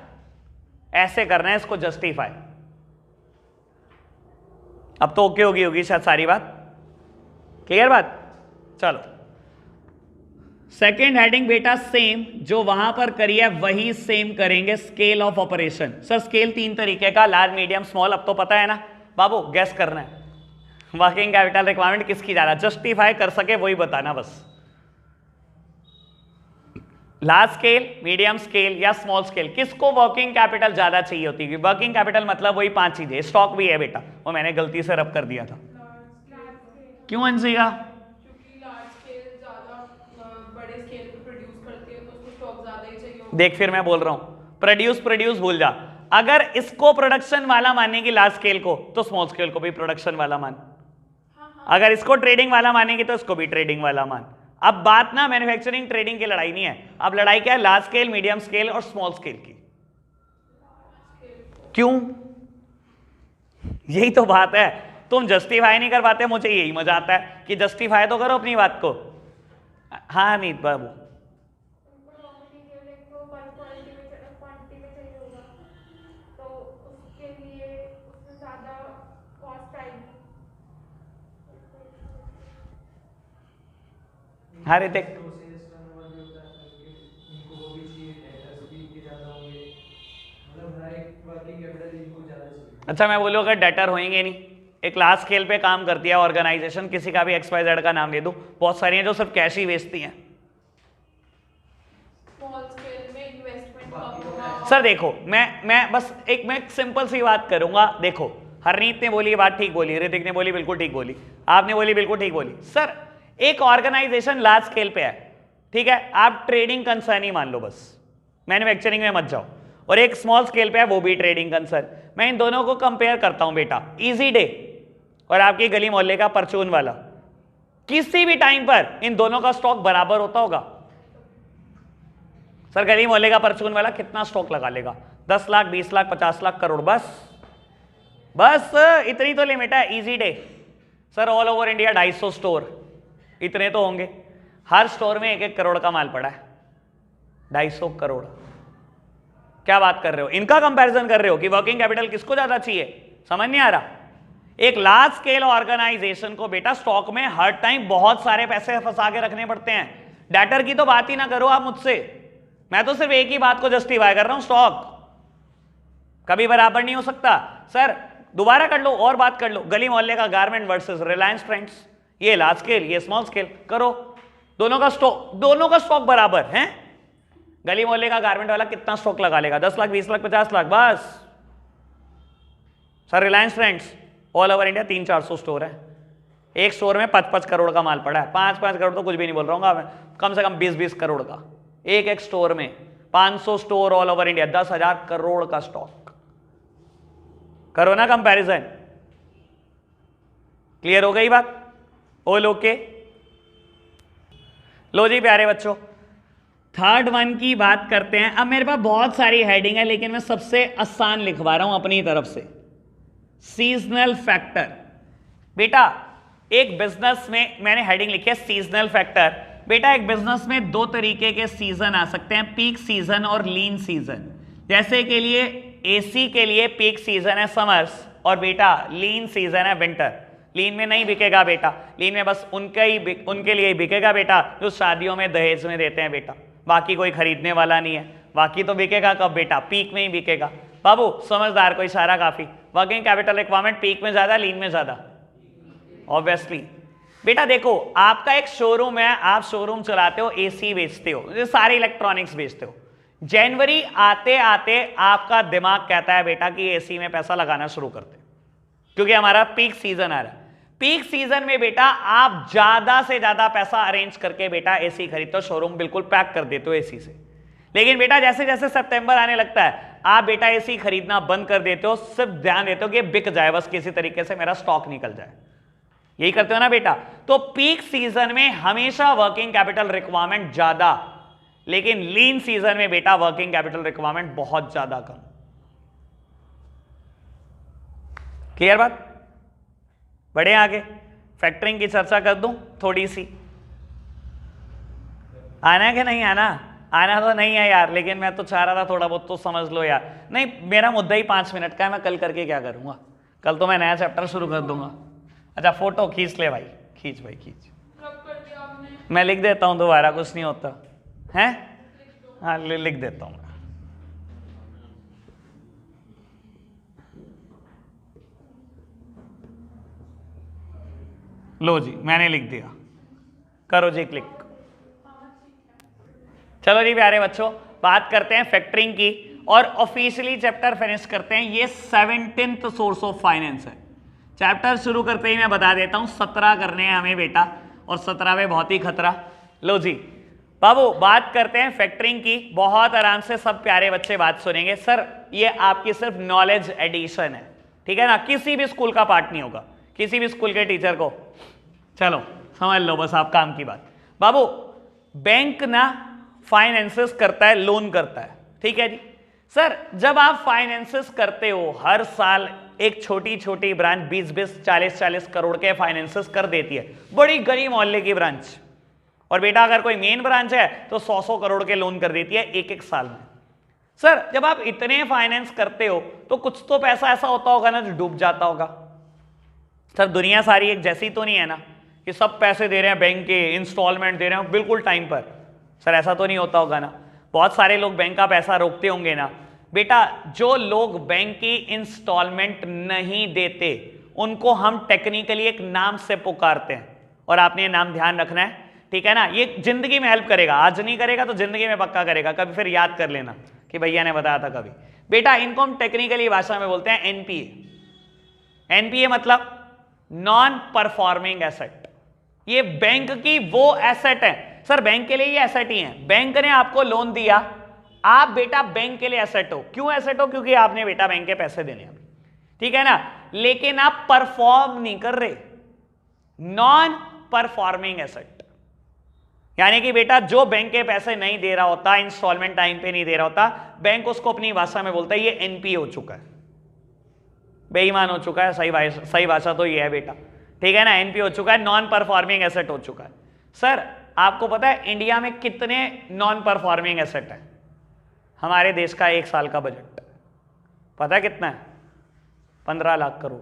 ऐसे करना है इसको जस्टिफाई। अब तो ओके होगी शायद सारी बात क्लियर बात। चलो सेकेंड हेडिंग बेटा सेम, जो वहां पर करी है वही सेम करेंगे। Scale of operation. Sir scale 3 तरीके का, लार्ज मीडियम स्मॉल, अब तो पता है ना बाबू, गैस करना है वर्किंग कैपिटल रिक्वायरमेंट किसकी ज्यादा जस्टिफाई कर सके वही बताना बस। लार्ज स्केल, मीडियम स्केल या स्मॉल स्केल, किसको वर्किंग कैपिटल ज्यादा चाहिए होती है? वर्किंग कैपिटल मतलब वही 5 चीजें, स्टॉक भी है बेटा, वो मैंने गलती से रब कर दिया था। क्यों अंशिका? क्योंकि लार्ज स्केल ज्यादा बड़े स्केल पे प्रोड्यूस करती है, तो उसको स्टॉक ज्यादा ही चाहिए। देख फिर मैं बोल रहा हूं, प्रोड्यूस भूल जा। अगर इसको प्रोडक्शन वाला मानेगी लार्ज स्केल को, तो स्मॉल स्केल को भी प्रोडक्शन वाला मान। अगर इसको ट्रेडिंग वाला मानेगी तो इसको भी ट्रेडिंग वाला मान। अब बात ना मैन्युफैक्चरिंग ट्रेडिंग की लड़ाई नहीं है, अब लड़ाई क्या है? लार्ज स्केल, मीडियम स्केल और स्मॉल स्केल की। क्यों? यही तो बात है, तुम जस्टिफाई नहीं कर पाते, मुझे यही मजा आता है कि जस्टिफाई तो करो अपनी बात को। हाँ नीत बाबू, हाँ ऋतिक, अच्छा मैं बोलूँ अगर डेटर होंगे नहीं, एक लार्ज स्केल पे काम करती है ऑर्गेनाइजेशन, किसी का भी XYZ का नाम ले दो, बहुत सारी हैं जो सिर्फ कैश ही बेचती हैं। स्मॉल स्केल में इन्वेस्टमेंट कम सर देखो मैं बस एक सिंपल सी बात करूंगा। देखो हरनीत ने बोली ये बात ठीक बोली, ऋतिक ने बोली बिल्कुल ठीक बोली, आपने बोली बिल्कुल ठीक बोली। सर एक ऑर्गेनाइजेशन लार्ज स्केल पे है, ठीक है, आप ट्रेडिंग कंसर्न ही मान लो, बस मैन्युफैक्चरिंग में मत जाओ, और एक स्मॉल स्केल पे है वो भी ट्रेडिंग कंसर्न। मैं इन दोनों को कंपेयर करता हूं बेटा, इजी डे और आपकी गली मोहल्ले का परचून वाला, किसी भी टाइम पर इन दोनों का स्टॉक बराबर होता होगा? सर गली मोहल्ले का परचून वाला कितना स्टॉक लगा लेगा? 10 लाख, 20 लाख, 50 लाख, करोड़, बस इतनी तो लिमिट है। Easy day sir all over India 250 store, इतने तो होंगे, हर स्टोर में 1-1 करोड़ का माल पड़ा है, 250 करोड़। क्या बात कर रहे हो? इनका कंपैरिजन कर रहे हो कि वर्किंग कैपिटल किसको ज्यादा चाहिए? समझ नहीं आ रहा। एक लार्ज स्केल ऑर्गेनाइजेशन को बेटा स्टॉक में हर टाइम बहुत सारे पैसे फंसा के रखने पड़ते हैं। डेटर की तो बात ही ना करो आप मुझसे, मैं तो सिर्फ एक ही बात को जस्टिफाई कर रहा हूं, स्टॉक कभी बराबर नहीं हो सकता। सर दोबारा कर लो और बात कर लो, गली मोहल्ले का गारमेंट वर्सेस रिलायंस फ्रेंड्स, ये लार्ज स्केल ये स्मॉल स्केल, करो दोनों का स्टॉक बराबर है। गली मोहल्ले का गारमेंट वाला कितना स्टॉक लगा लेगा? 10 लाख, 20 लाख, 50 लाख, बस। Sir Reliance friends all over India 300-400 store है, एक स्टोर में 5-5 करोड़ का माल पड़ा है। 5-5 करोड़ तो कुछ भी नहीं बोल रहा हूँ मैं, कम से कम 20-20 करोड़ का एक स्टोर में, 500 store all over India, 10,000 crore का स्टॉक। करो ना कंपैरिजन, क्लियर हो गई बात? All okay? लो जी प्यारे बच्चों, थर्ड वन की बात करते हैं। अब मेरे पास बहुत सारी हेडिंग है लेकिन मैं सबसे आसान लिखवा रहा हूं अपनी तरफ से। Seasonal factor. बेटा एक बिजनेस में मैंने हेडिंग लिखी है सीजनल फैक्टर। बेटा एक बिजनेस में 2 तरीके के सीजन आ सकते हैं, पीक सीजन और लीन सीजन। जैसे के लिए एसी के लिए पीक सीजन है समर्स और बेटा लीन सीजन है विंटर। लीन में नहीं बिकेगा बेटा, लीन में बस उनके लिए ही बिकेगा बेटा जो शादियों में दहेज में देते हैं बेटा, बाकी कोई खरीदने वाला नहीं है। बाकी तो बिकेगा कब बेटा? पीक में ही बिकेगा। बाबू समझदार को इशारा काफी। वर्किंग कैपिटल रिक्वायरमेंट पीक में ज्यादा, लीन में ज्यादा? ऑब्वियसली। बेटा देखो आपका एक शोरूम है, आप शोरूम चलाते हो, एसी बेचते हो, सारे इलेक्ट्रॉनिक्स बेचते हो। जनवरी आते आते आपका दिमाग कहता है बेटा कि एसी में पैसा लगाना शुरू करते, क्योंकि हमारा पीक सीजन आ रहा है। पीक सीजन में बेटा आप ज्यादा से ज्यादा पैसा अरेंज करके बेटा एसी खरीदते हो, शोरूम बिल्कुल पैक कर देते हो एसी से। लेकिन बेटा जैसे जैसे सितंबर आने लगता है आप बेटा एसी खरीदना बंद कर देते हो, सिर्फ ध्यान देते हो कि बिक जाए, बस किसी तरीके से मेरा स्टॉक निकल जाए। यही करते हो ना बेटा? तो पीक सीजन में हमेशा वर्किंग कैपिटल रिक्वायरमेंट ज्यादा, लेकिन लीन सीजन में बेटा वर्किंग कैपिटल रिक्वायरमेंट बहुत ज्यादा कम। क्लियर बात? बढ़े आगे, फैक्टरिंग की चर्चा कर दूं थोड़ी सी। आना है कि नहीं आना? आना तो नहीं है यार, लेकिन मैं तो चाह रहा था थोड़ा बहुत तो समझ लो यार। नहीं मेरा मुद्दा ही 5 मिनट का है, मैं कल करके क्या करूंगा? कल तो मैं नया चैप्टर शुरू कर दूंगा। अच्छा फोटो खींच ले भाई, खींच भाई खींच। मैं लिख देता हूं दोबारा, कुछ नहीं होता है। हाँ लिख देता हूं। लो जी मैंने लिख दिया, करो जी क्लिक। चलो जी प्यारे बच्चों, बात करते हैं फैक्टरिंग की और ऑफिशियली चैप्टर फिनिश करते हैं। ये 17th सोर्स ऑफ फाइनेंस है। चैप्टर शुरू करते ही मैं बता देता हूं 17 करने हैं हमें बेटा, और 17 में बहुत ही खतरा। लो जी बाबू बात करते हैं फैक्टरिंग की, बहुत आराम से सब प्यारे बच्चे बात सुनेंगे। सर ये आपकी सिर्फ नॉलेज एडिशन है, ठीक है ना, किसी भी स्कूल का पार्ट नहीं होगा, किसी भी स्कूल के टीचर को। चलो समझ लो बस आप काम की बात। बाबू बैंक ना फाइनेंसेस करता है, लोन करता है, ठीक है जी। सर जब आप फाइनेंसेस करते हो हर साल एक छोटी छोटी ब्रांच 20-20, 40-40 करोड़ के फाइनेंसेस कर देती है, बड़ी गली मोहल्ले की ब्रांच। और बेटा अगर कोई मेन ब्रांच है तो 100-100 करोड़ के लोन कर देती है एक साल में। सर जब आप इतने फाइनेंस करते हो तो कुछ तो पैसा ऐसा होता होगा ना जो डूब जाता होगा। सर दुनिया सारी एक जैसी तो नहीं है ना कि सब पैसे दे रहे हैं बैंक के, इंस्टॉलमेंट दे रहे हैं बिल्कुल टाइम पर। सर ऐसा तो नहीं होता होगा ना, बहुत सारे लोग बैंक का पैसा रोकते होंगे ना। बेटा जो लोग बैंक की इंस्टॉलमेंट नहीं देते उनको हम टेक्निकली एक नाम से पुकारते हैं, और आपने ये नाम ध्यान रखना है, ठीक है ना। ये जिंदगी में हेल्प करेगा, आज नहीं करेगा तो जिंदगी में पक्का करेगा। कभी फिर याद कर लेना कि भैया ने बताया था कभी। बेटा इनको हम टेक्निकली भाषा में बोलते हैं एनपीए। एनपीए मतलब नॉन परफॉर्मिंग एसेट। ये बैंक की वो एसेट है सर, बैंक के लिए ये एसेट ही है। बैंक ने आपको लोन दिया, आप बेटा बैंक के लिए एसेट हो। क्यों एसेट हो? क्योंकि आपने बेटा बैंक के पैसे देने हैं, ठीक है ना, लेकिन आप परफॉर्म नहीं कर रहे। नॉन परफॉर्मिंग एसेट यानी कि बेटा जो बैंक के पैसे नहीं दे रहा होता, इंस्टॉलमेंट टाइम पे नहीं दे रहा होता, बैंक उसको अपनी भाषा में बोलता है ये एनपीए हो चुका है, बेईमान हो चुका है। सही भाषा तो ये है बेटा, ठीक है ना, एनपीए हो चुका है, नॉन परफॉर्मिंग एसेट हो चुका है। सर आपको पता है इंडिया में कितने नॉन परफॉर्मिंग एसेट है? हमारे देश का 1 साल का बजट पता है कितना है? 15 लाख करोड़।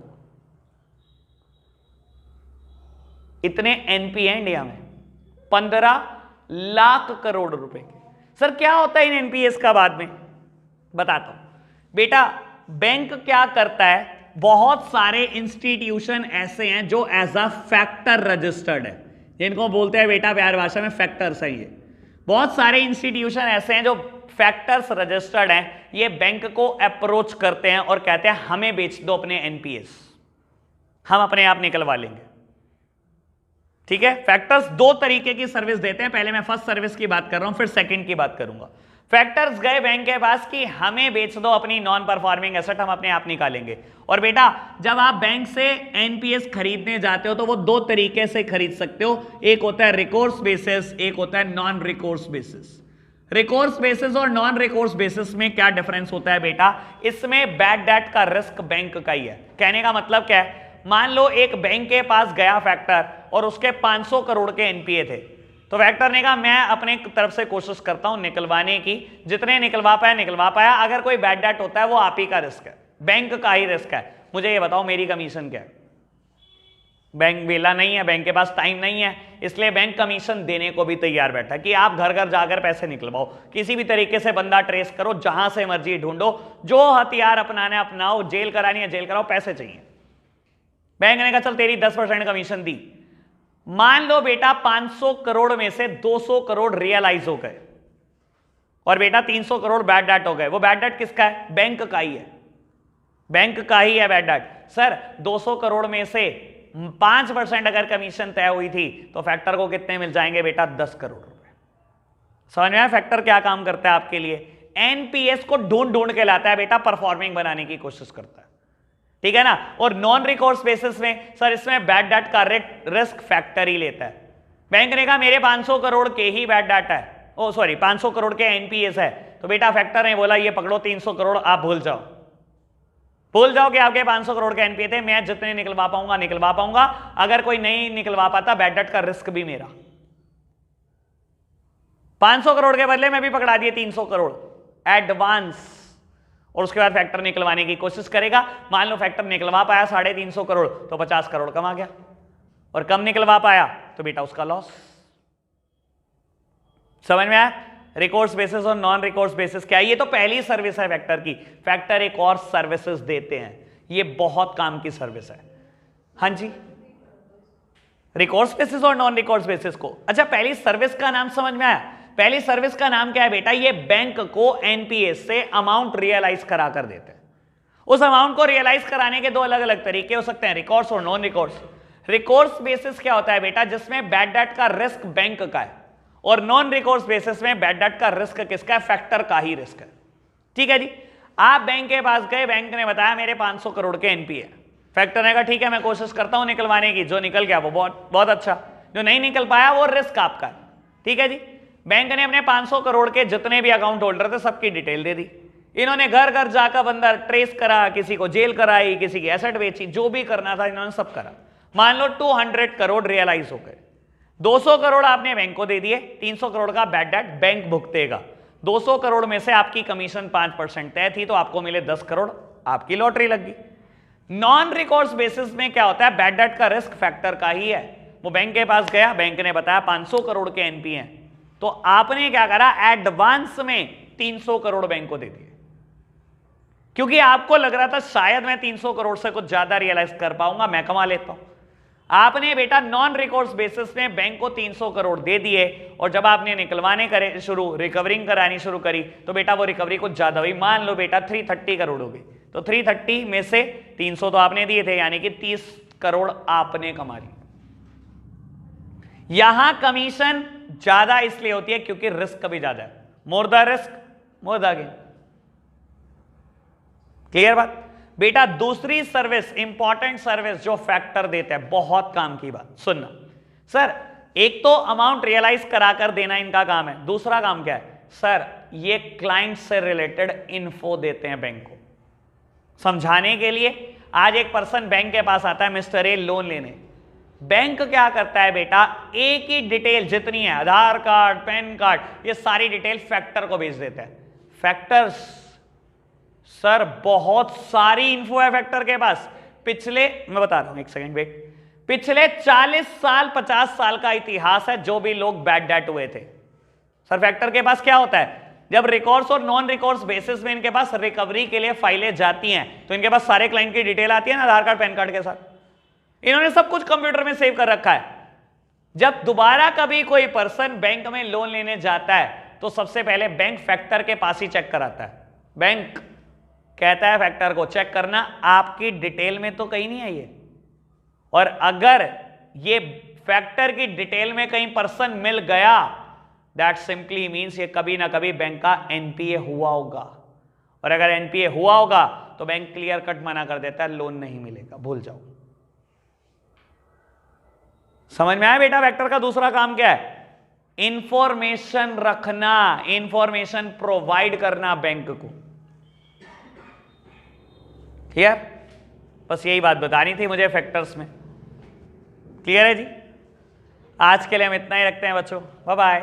इतने एनपीए हैं इंडिया में, 15 लाख करोड़ रुपए के। सर क्या होता है इन एनपीएस का? बाद में बताता हूं बेटा। बैंक क्या करता है, बहुत सारे इंस्टीट्यूशन ऐसे हैं जो एज अ फैक्टर रजिस्टर्ड है, जिनको बोलते हैं बेटा प्यार भाषा में फैक्टर्स है। ये बहुत सारे इंस्टीट्यूशन ऐसे हैं जो फैक्टर्स रजिस्टर्ड हैं। ये बैंक को अप्रोच करते हैं और कहते हैं हमें बेच दो अपने एनपीएस, हम अपने आप निकलवा लेंगे, ठीक है। फैक्टर्स 2 तरीके की सर्विस देते हैं। पहले मैं फर्स्ट सर्विस की बात कर रहा हूं, फिर सेकंड की बात करूंगा। फैक्टर्स गए बैंक के पास कि हमें बेच दो अपनी नॉन परफॉर्मिंग एसेट, हम अपने आप निकालेंगे। और बेटा जब आप बैंक से एनपीएस खरीदने जाते हो तो वो 2 तरीके से खरीद सकते हो। एक होता है रिकोर्स बेसिस, एक होता है non recourse basis. Recourse basis और नॉन रिकोर्स बेसिस में क्या डिफरेंस होता है बेटा? इसमें बैड डेट का रिस्क बैंक का ही है। कहने का मतलब क्या है, मान लो एक बैंक के पास गया फैक्टर और उसके 500 करोड़ के एनपीए थे, तो फैक्टर ने कहा मैं अपने तरफ से कोशिश करता हूं निकलवाने की, जितने निकलवा पाया। अगर कोई बैड डेट होता है वो आप ही का रिस्क है, बैंक का ही रिस्क है। मुझे ये बताओ मेरी कमीशन क्या है? बैंक वेला नहीं है, बैंक के पास टाइम नहीं है, इसलिए बैंक कमीशन देने को भी तैयार बैठा कि आप घर घर जाकर पैसे निकलवाओ, किसी भी तरीके से बंदा ट्रेस करो, जहां से मर्जी ढूंढो, जो हथियार अपनाने अपनाओ, जेल करानी है जेल कराओ, पैसे चाहिए। बैंक ने कहा चल तेरी 10% कमीशन दी। मान लो बेटा 500 करोड़ में से 200 करोड़ रियलाइज हो गए और बेटा 300 करोड़ बैड डेट हो गए। वो बैड डेट किसका है? बैंक का ही है, बैंक का ही है बैड डेट। सर 200 करोड़ में से 5% अगर कमीशन तय हुई थी तो फैक्टर को कितने मिल जाएंगे बेटा? 10 करोड़ रुपए। समझ में आया फैक्टर क्या काम करता है आपके लिए? एनपीएस को ढूंढ के लाता है बेटा, परफॉर्मिंग बनाने की कोशिश करता है, ठीक है ना। और नॉन रिकोर्स बेसिस में सर इसमें बैड डेट का रिस्क फैक्टर ही लेता है। बैंक ने कहा मेरे 500 करोड़ के ही बैड डेट है, 500 करोड़ के एनपीएस है, तो बेटा फैक्टर ने बोला ये पकड़ो 300 करोड़ आप भूल जाओ कि आपके 500 करोड़ के एनपीए थे, मैं जितने निकलवा पाऊंगा, अगर कोई नहीं निकलवा पाता बैड डेट का रिस्क भी मेरा। 500 करोड़ के बदले में भी पकड़ा दिए 300 करोड़ एडवांस, और उसके बाद फैक्टर निकलवाने की कोशिश करेगा। मान लो फैक्टर निकलवा पाया 350 करोड़ तो 50 करोड़ कमा गया, और कम निकलवा पाया तो बेटा उसका लॉस। समझ में आया? रिकोर्स बेसिस और नॉन रिकोर्स बेसिस क्या है? ये तो पहली सर्विस है फैक्टर की। फैक्टर एक और सर्विसेज देते हैं, ये बहुत काम की सर्विस है। हाँ जी, रिकोर्स बेसिस और नॉन रिकोर्स बेसिस को। अच्छा पहली सर्विस का नाम समझ में आया? पहली सर्विस का नाम क्या है बेटा? ये बैंक को एनपीएस से अमाउंट रियलाइज करा कर देते हैं। उस अमाउंट को रियलाइज कराने के 2 अलग अलग तरीके हो सकते हैं, रिकोर्स और नॉन रिकोर्स। रिकोर्स बेसिस क्या होता है बेटा? जिसमें बैड डेट का रिस्क बैंक का है, और नॉन रिकोर्स बेसिस में बैड डेट का रिस्क किसका है? फैक्टर का ही रिस्क है, ठीक है जी। आप बैंक के पास गए, बैंक ने बताया मेरे 500 करोड़ के एनपीए। फैक्टर ने कहा ठीक है मैं कोशिश करता हूं निकलवाने की, जो निकल गया वो बहुत अच्छा, जो नहीं निकल पाया वो रिस्क आपका है, ठीक है जी। बैंक ने अपने 500 करोड़ के जितने भी अकाउंट होल्डर थे सबकी डिटेल दे दी। इन्होंने घर घर जाकर बंदा ट्रेस करा, किसी को जेल कराई, किसी की एसेट बेची, जो भी करना था इन्होंने सब करा। मान लो 200 करोड़ रियलाइज हो गए, 200 करोड़ आपने बैंक को दे दिए, 300 करोड़ का बैड डेट बैंक भुगतेगा। 200 करोड़ में से आपकी कमीशन 5% तय थी तो आपको मिले 10 करोड़, आपकी लॉटरी लग गई। नॉन रिकोर्स बेसिस में क्या होता है? बैड डेट का रिस्क फैक्टर का ही है। वो बैंक के पास गया, बैंक ने बताया 500 करोड़ के एनपी हैं, तो आपने क्या करा? एडवांस में 300 करोड़ बैंक को दे दिए, क्योंकि आपको लग रहा था शायद मैं 300 करोड़ से कुछ ज्यादा रियलाइज कर पाऊंगा, मैं कमा लेता हूं। आपने बेटा नॉन रिकॉर्ड्स बेसिस में बैंक को 300 करोड़ दे दिए और जब आपने निकलवाने करे शुरू, रिकवरिंग करानी शुरू करी तो बेटा वो रिकवरी कुछ ज्यादा हुई, मान लो बेटा 330 करोड़ हो गई, तो 330 में से 300 तो आपने दिए थे, यानी कि 30 करोड़ आपने कमा ली। यहां कमीशन ज्यादा इसलिए होती है क्योंकि रिस्क भी ज्यादा है, more the risk more the gain. Clear बात बेटा? दूसरी सर्विस, इंपॉर्टेंट सर्विस जो फैक्टर देते हैं, बहुत काम की बात सुनना सर, एक तो अमाउंट रियलाइज कराकर देना इनका काम है, दूसरा काम क्या है सर, ये क्लाइंट से रिलेटेड इन्फो देते हैं बैंक को। समझाने के लिए, आज एक पर्सन बैंक के पास आता है मिस्टर ए लोन लेने, बैंक क्या करता है बेटा, एक ही डिटेल जितनी है, आधार कार्ड, पैन कार्ड, ये सारी डिटेल फैक्टर को भेज देता है। फैक्टर्स सर बहुत सारी इन्फो है फैक्टर के पास, पिछले, मैं बता रहा हूं एक सेकंड वेट, पिछले 40 साल 50 साल का इतिहास है जो भी लोग बैड डेट हुए थे। सर फैक्टर के पास क्या होता है, जब रिकॉर्ड्स और नॉन रिकॉर्ड्स बेसिस में इनके पास रिकवरी के लिए फाइलें जाती हैं तो इनके पास सारे क्लाइंट की डिटेल आती है ना, आधार कार्ड पैन कार्ड के साथ, इन्होंने सब कुछ कंप्यूटर में सेव कर रखा है। जब दोबारा कभी कोई पर्सन बैंक में लोन लेने जाता है तो सबसे पहले बैंक फैक्टर के पास ही चेक कराता है। बैंक कहता है फैक्टर को चेक करना, आपकी डिटेल में तो कहीं नहीं है ये, और अगर ये फैक्टर की डिटेल में कहीं पर्सन मिल गया, दैट सिंपली मीन्स ये कभी ना कभी बैंक का एनपीए हुआ होगा, और अगर एनपीए हुआ होगा तो बैंक क्लियर कट मना कर देता है, लोन नहीं मिलेगा, भूल जाओ। समझ में आया बेटा? फैक्टर का दूसरा काम क्या है, इंफॉर्मेशन रखना, इंफॉर्मेशन प्रोवाइड करना बैंक को। क्लियर? बस यही बात बतानी थी मुझे फैक्टर्स में। क्लियर है जी? आज के लिए हम इतना ही रखते हैं बच्चों, बाय बाय।